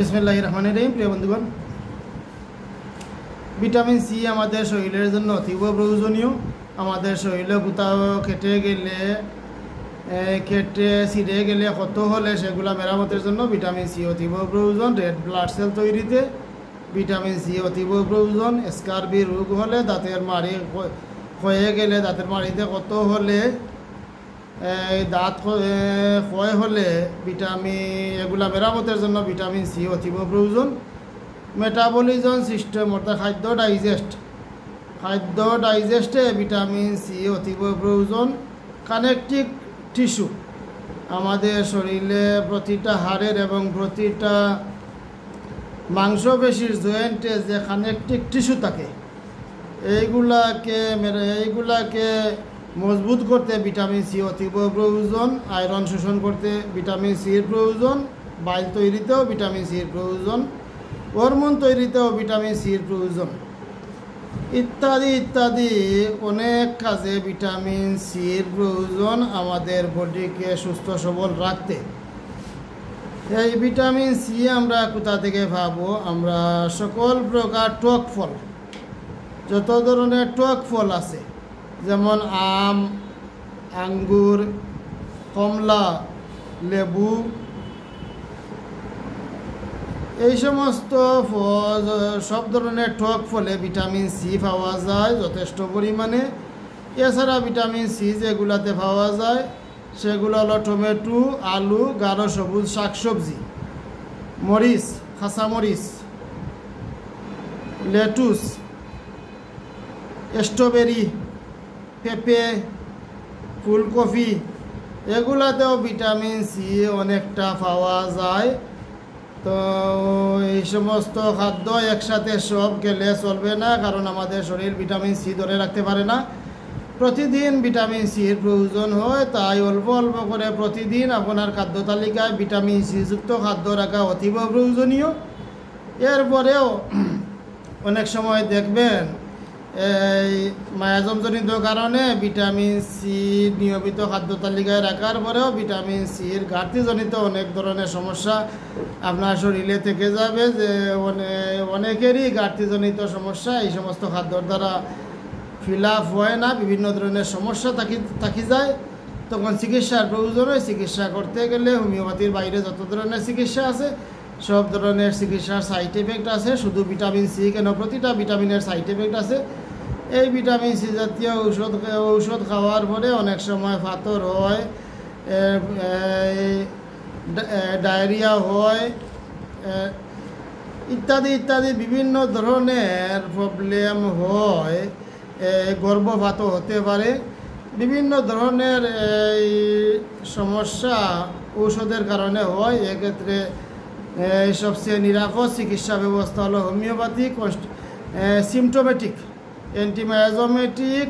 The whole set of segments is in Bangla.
বিসমিল্লাহির রহমানির রহিম। প্রিয় বন্ধুগণ, ভিটামিন সি আমাদের শরীরের জন্য অতীব প্রয়োজনীয়। আমাদের শরীরে কোথাও কেটে ছিঁড়ে গেলে ক্ষত হলে সেগুলো মেরামতের জন্য ভিটামিন সি অতীব প্রয়োজন। রেড ব্লাড সেল তৈরিতে ভিটামিন সি অতীব প্রয়োজন। স্কারবি রোগ হলে, দাঁতের মাড়ি ক্ষয়ে গেলে, দাঁতের মাড়িতে ক্ষত হলে, দাঁত ক্ষয় হলে এগুলা মেরামতের জন্য ভিটামিন সি অতীব প্রয়োজন। মেটাবলিজম সিস্টেম অর্থাৎ খাদ্য ডাইজেস্টে ভিটামিন সি অতীব প্রয়োজন। কানেকটিভ টিস্যু, আমাদের শরীরে প্রতিটা হাড়ের এবং প্রতিটা মাংসপেশির জয়েন্টে যে কানেকটিভ টিস্যু থাকে, এইগুলাকে মজবুত করতে ভিটামিন সি অতীব প্রয়োজন। আয়রন শোষণ করতে ভিটামিন সির প্রয়োজন। বাইল তৈরিতেও ভিটামিন সির প্রয়োজন। হরমোন তৈরিতেও ভিটামিন সির প্রয়োজন, ইত্যাদি ইত্যাদি অনেক কাজে ভিটামিন সির প্রয়োজন আমাদের বডিকে সুস্থ সবল রাখতে। এই ভিটামিন সি আমরা কোথা থেকে পাবো? আমরা সকল প্রকার টক ফল, যত ধরনের টক ফল আছে, যেমন আম, আঙ্গুর, কমলা, লেবু, এই সমস্ত সব ধরনের টক ফলে ভিটামিন সি পাওয়া যায় যথেষ্ট পরিমাণে। এছাড়া ভিটামিন সি যেগুলাতে পাওয়া যায় সেগুলো হলো টমেটো, আলু, গাঢ় সবুজ শাকসবজি, মরিচ, কাঁচামরিচ, লেটুস, স্ট্রবেরি, পেঁপে, ফুলকপি, এগুলাতেও ভিটামিন সি অনেকটা পাওয়া যায়। তো এই সমস্ত খাদ্য একসাথে সব খেলে চলবে না, কারণ আমাদের শরীর ভিটামিন সি ধরে রাখতে পারে না। প্রতিদিন ভিটামিন সির প্রয়োজন হয়, তাই অল্প অল্প করে প্রতিদিন আপনার খাদ্য তালিকায় ভিটামিন সি যুক্ত খাদ্য রাখা অতীব প্রয়োজনীয়। এরপরেও অনেক সময় দেখবেন এই মায়াজমজনিত কারণে ভিটামিন সি নিয়মিত খাদ্য তালিকায় রাখার পরেও ভিটামিন সির ঘাটতিজনিত অনেক ধরনের সমস্যা আপনার শরীরে থেকে যাবে, যে অনেকেরই ঘাটতিজনিত সমস্যা এই সমস্ত খাদ্যর দ্বারা ফিল আপ হয় না, বিভিন্ন ধরনের সমস্যা থাকি যায়। তখন চিকিৎসার প্রয়োজন হয়। চিকিৎসা করতে গেলে হোমিওপ্যাথির বাইরে যত ধরনের চিকিৎসা আছে সব ধরনের চিকিৎসার সাইড এফেক্ট আছে। শুধু ভিটামিন সি কেন, প্রতিটা ভিটামিনের সাইড এফেক্ট আছে। এই ভিটামিন সি জাতীয় ঔষধ খাওয়ার পরে অনেক সময় পাথর হয়, ডায়রিয়া হয়, ইত্যাদি ইত্যাদি বিভিন্ন ধরনের প্রবলেম হয়। গর্ভপাত হতে পারে। বিভিন্ন ধরনের এই সমস্যা ঔষধের কারণে হয়। এক্ষেত্রে সবচেয়ে নিরাপদ চিকিৎসা ব্যবস্থা হলো homeopathy, symptomatic, antimiasmatic,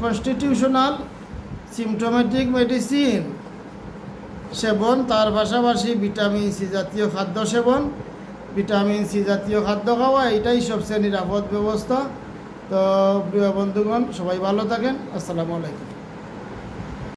constitutional symptomatic medicine সেবন। তার পাশাপাশি ভিটামিন সি জাতীয় খাদ্য সেবন, ভিটামিন সি জাতীয় খাদ্য খাওয়া, এটাই সবচেয়ে নিরাপদ ব্যবস্থা। তো প্রিয় বন্ধুগণ, সবাই ভালো থাকেন। আসসালামু আলাইকুম।